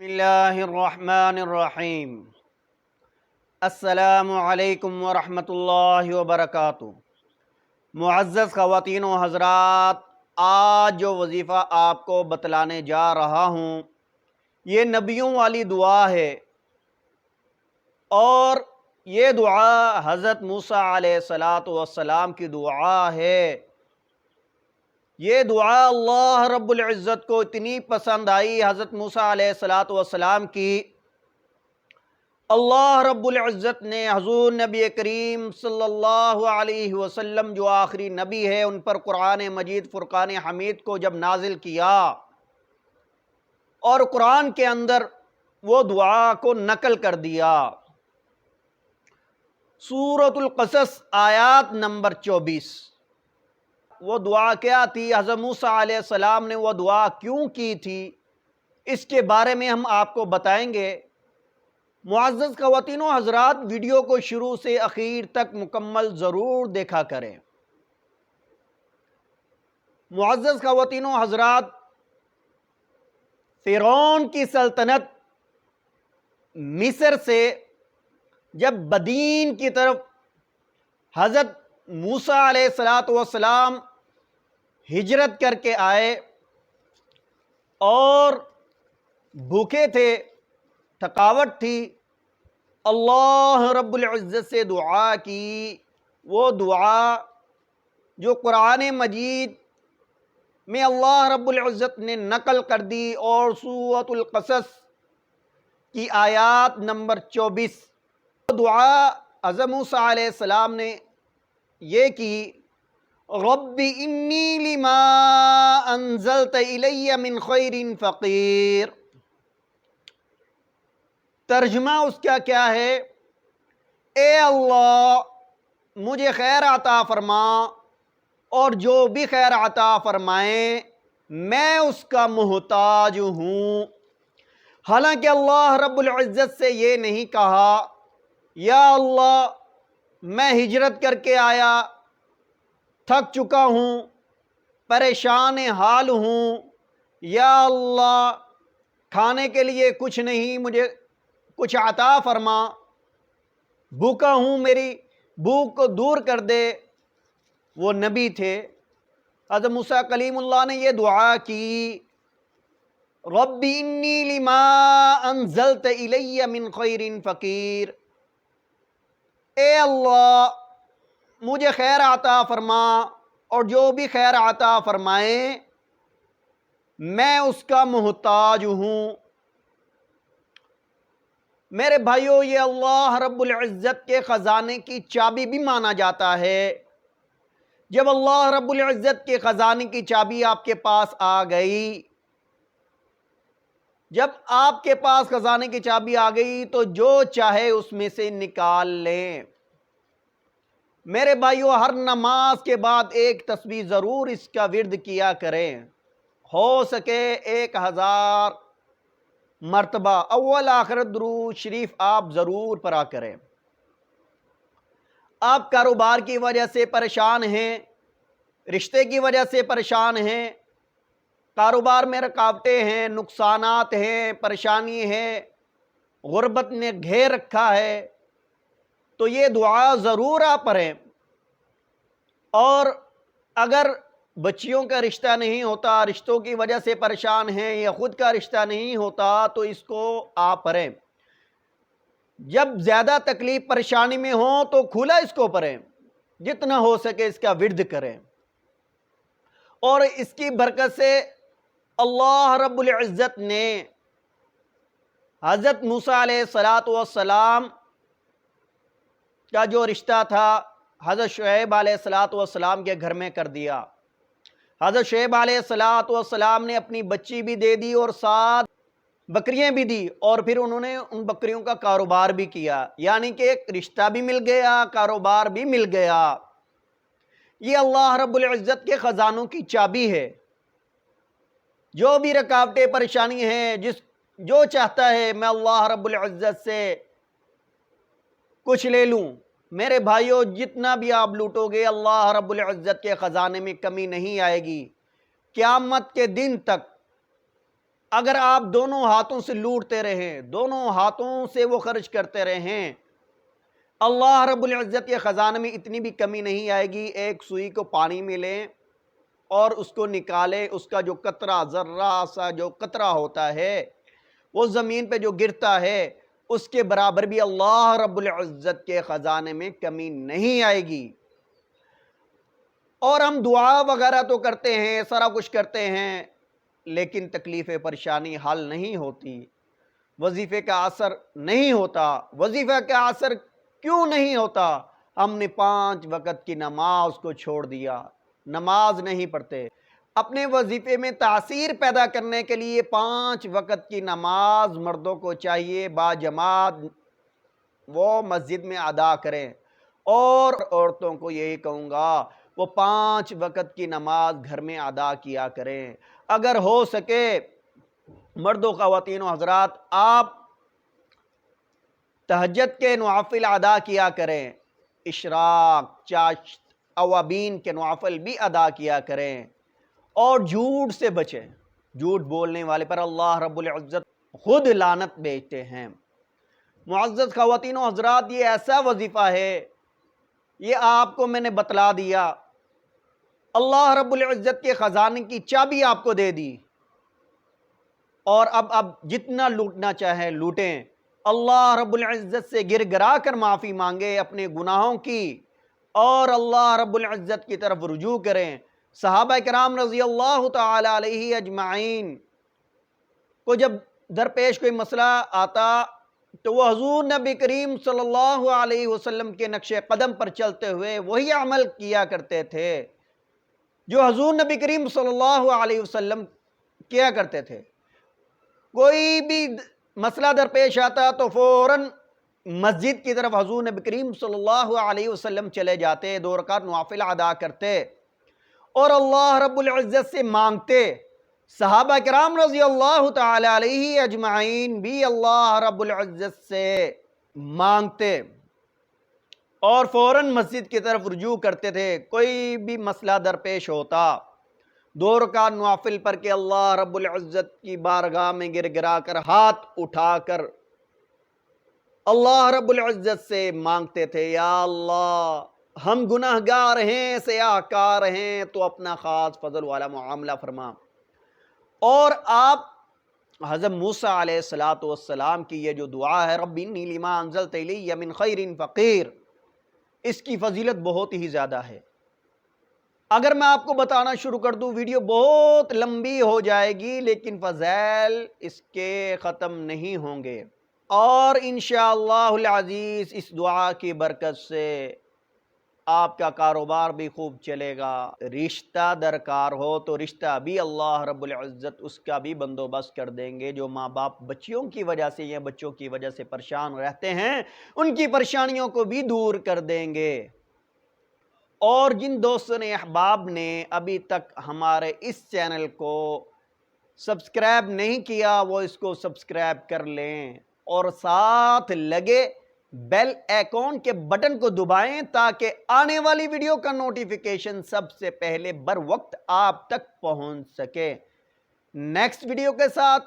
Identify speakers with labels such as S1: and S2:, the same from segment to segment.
S1: اللہ الرحمن الرحیم۔ السلام علیکم ورحمۃ اللہ وبرکاتہ۔ معزز خواتین و حضرات، آج جو وظیفہ آپ کو بتلانے جا رہا ہوں یہ نبیوں والی دعا ہے، اور یہ دعا حضرت موسیٰ علیہ السلام کی دعا ہے۔ یہ دعا اللہ رب العزت کو اتنی پسند آئی حضرت موسیٰ علیہ السلام کی، اللہ رب العزت نے حضور نبی کریم صلی اللہ علیہ وسلم جو آخری نبی ہے ان پر قرآن مجید فرقان حمید کو جب نازل کیا، اور قرآن کے اندر وہ دعا کو نقل کر دیا۔ سورۃ القصص آیات نمبر 24۔ وہ دعا کیا تھی؟ حضرت موسیٰ علیہ السلام نے وہ دعا کیوں کی تھی، اس کے بارے میں ہم آپ کو بتائیں گے۔ معزز خواتین و حضرات، ویڈیو کو شروع سے اخیر تک مکمل ضرور دیکھا کریں۔ معزز خواتین و حضرات، فرعون کی سلطنت مصر سے جب مدین کی طرف حضرت موسیٰ علیہ السلام ہجرت کر کے آئے، اور بھوکے تھے، تھکاوٹ تھی، اللہ رب العزت سے دعا کی۔ وہ دعا جو قرآن مجید میں اللہ رب العزت نے نقل کر دی، اور سورۃ القصص کی آیات نمبر 24۔ دعا حضرت موسیٰ علیہ السلام نے یہ کی، رب انی لما انزلت الی من خیر فقیر۔ ترجمہ اس کا کیا ہے؟ اے اللہ، مجھے خیر عطا فرما، اور جو بھی خیر عطا فرمائیں میں اس کا محتاج ہوں۔ حالانکہ اللہ رب العزت سے یہ نہیں کہا یا اللہ میں ہجرت کر کے آیا، تھک چکا ہوں، پریشان حال ہوں، یا اللہ کھانے کے لیے کچھ نہیں، مجھے کچھ عطا فرما، بھوکا ہوں، میری بھوک کو دور کر دے۔ وہ نبی تھے، حضرت موسیٰ کلیم اللہ نے یہ دعا کی، رب انی لما انزلت الی من خیر فقیر۔ اے اللہ، مجھے خیر عطا فرما، اور جو بھی خیر عطا فرمائیں میں اس کا محتاج ہوں۔ میرے بھائیو، یہ اللہ رب العزت کے خزانے کی چابی بھی مانا جاتا ہے۔ جب اللہ رب العزت کے خزانے کی چابی آپ کے پاس آ گئی، جب آپ کے پاس خزانے کی چابی آ گئی تو جو چاہے اس میں سے نکال لیں۔ میرے بھائیو، ہر نماز کے بعد ایک تسبیح ضرور اس کا ورد کیا کریں، ہو سکے 1000 مرتبہ اول آخر درود شریف آپ ضرور پڑھا کریں۔ آپ کاروبار کی وجہ سے پریشان ہیں، رشتے کی وجہ سے پریشان ہیں، کاروبار میں رکاوٹیں ہیں، نقصانات ہیں، پریشانی ہے، غربت نے گھیر رکھا ہے، تو یہ دعا ضرور آپ پڑھیں۔ اور اگر بچیوں کا رشتہ نہیں ہوتا، رشتوں کی وجہ سے پریشان ہیں، یا خود کا رشتہ نہیں ہوتا، تو اس کو آپ پڑھیں۔ جب زیادہ تکلیف پریشانی میں ہوں تو کھلا اس کو پڑھیں، جتنا ہو سکے اس کا ورد کریں، اور اس کی برکت سے اللہ رب العزت نے حضرت موسیٰ علیہ السلام کا جو رشتہ تھا حضرت شعیب علیہ السلام کے گھر میں کر دیا۔ حضرت شعیب علیہ السلام نے اپنی بچی بھی دے دی، اور 7 بکریاں بھی دی، اور پھر انہوں نے ان بکریوں کا کاروبار بھی کیا، یعنی کہ ایک رشتہ بھی مل گیا، کاروبار بھی مل گیا۔ یہ اللہ رب العزت کے خزانوں کی چابی ہے۔ جو بھی رکاوٹیں پریشانی ہیں، جو چاہتا ہے میں اللہ رب العزت سے کچھ لے لوں، میرے بھائیو جتنا بھی آپ لوٹو گے اللہ رب العزت کے خزانے میں کمی نہیں آئے گی۔ قیامت کے دن تک اگر آپ دونوں ہاتھوں سے لوٹتے رہیں، دونوں ہاتھوں سے وہ خرچ کرتے رہیں، اللہ رب العزت کے خزانے میں اتنی بھی کمی نہیں آئے گی ایک سوئی کو پانی میں لیں اور اس کو نکالیں، اس کا جو قطرہ، ذرہ سا جو قطرہ ہوتا ہے وہ زمین پہ جو گرتا ہے اس کے برابر بھی اللہ رب العزت کے خزانے میں کمی نہیں آئے گی۔ اور ہم دعا وغیرہ تو کرتے ہیں، سارا کچھ کرتے ہیں، لیکن تکلیف پریشانی حل نہیں ہوتی، وظیفے کا اثر نہیں ہوتا۔ وظیفہ کا اثر کیوں نہیں ہوتا؟ ہم نے 5 وقت کی نماز کو چھوڑ دیا، نماز نہیں پڑھتے۔ اپنے وظیفے میں تاثیر پیدا کرنے کے لیے 5 وقت کی نماز مردوں کو چاہیے با جماعت وہ مسجد میں ادا کریں، اور عورتوں کو یہی کہوں گا وہ 5 وقت کی نماز گھر میں ادا کیا کریں۔ اگر ہو سکے مردوں، خواتین و حضرات، آپ تہجد کے نوافل ادا کیا کریں، اشراق، چاشت، اوابین کے نوافل بھی ادا کیا کریں، اور جھوٹ سے بچیں۔ جھوٹ بولنے والے پر اللہ رب العزت خود لعنت بھیجتے ہیں۔ معزز خواتین و حضرات، یہ ایسا وظیفہ ہے، یہ آپ کو میں نے بتلا دیا، اللہ رب العزت کے خزانے کی چابی آپ کو دے دی، اور اب جتنا لوٹنا چاہیں لوٹیں۔ اللہ رب العزت سے گر گرا کر معافی مانگے اپنے گناہوں کی، اور اللہ رب العزت کی طرف رجوع کریں۔ صحابہ کرام رضی اللہ تعالی علیہ اجمعین کو جب درپیش کوئی مسئلہ آتا تو وہ حضور نبی کریم صلی اللہ علیہ وسلم کے نقش قدم پر چلتے ہوئے وہی عمل کیا کرتے تھے جو حضور نبی کریم صلی اللہ علیہ وسلم کیا کرتے تھے۔ کوئی بھی مسئلہ درپیش آتا تو فوراً مسجد کی طرف حضور نبی کریم صلی اللہ علیہ وسلم چلے جاتے، 2 رکعت نوافل ادا کرتے اور اللہ رب العزت سے مانگتے۔ صحابہ کرام رضی اللہ تعالی علیہ اجمعین بھی اللہ رب العزت سے مانگتے اور فوراً مسجد کی طرف رجوع کرتے تھے۔ کوئی بھی مسئلہ درپیش ہوتا، 2 رکعت نوافل پر کہ اللہ رب العزت کی بارگاہ میں گر گرا کر ہاتھ اٹھا کر اللہ رب العزت سے مانگتے تھے، یا اللہ ہم گناہگار ہیں، سیاہکار ہیں، تو اپنا خاص فضل والا معاملہ فرما۔ اور آپ حضرت موسیٰ علیہ السلام کی یہ جو دعا ہے، رب انی لما انزلت الی من خیر فقیر، اس کی فضیلت بہت ہی زیادہ ہے۔ اگر میں آپ کو بتانا شروع کر دوں ویڈیو بہت لمبی ہو جائے گی، لیکن فضائل اس کے ختم نہیں ہوں گے، اور انشاءاللہ العزیز اس دعا کی برکت سے آپ کا کاروبار بھی خوب چلے گا۔ رشتہ درکار ہو تو رشتہ بھی اللہ رب العزت اس کا بھی بندوبست کر دیں گے۔ جو ماں باپ بچیوں کی وجہ سے یا بچوں کی وجہ سے پریشان رہتے ہیں، ان کی پریشانیوں کو بھی دور کر دیں گے۔ اور جن دوستوں نے، احباب نے ابھی تک ہمارے اس چینل کو سبسکرائب نہیں کیا، وہ اس کو سبسکرائب کر لیں اور ساتھ لگے بیل آئیکن کے بٹن کو دبائیں تاکہ آنے والی ویڈیو کا نوٹیفیکیشن سب سے پہلے بر وقت آپ تک پہنچ سکے۔ نیکسٹ ویڈیو کے ساتھ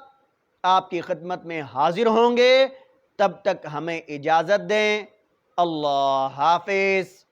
S1: آپ کی خدمت میں حاضر ہوں گے، تب تک ہمیں اجازت دیں۔ اللہ حافظ۔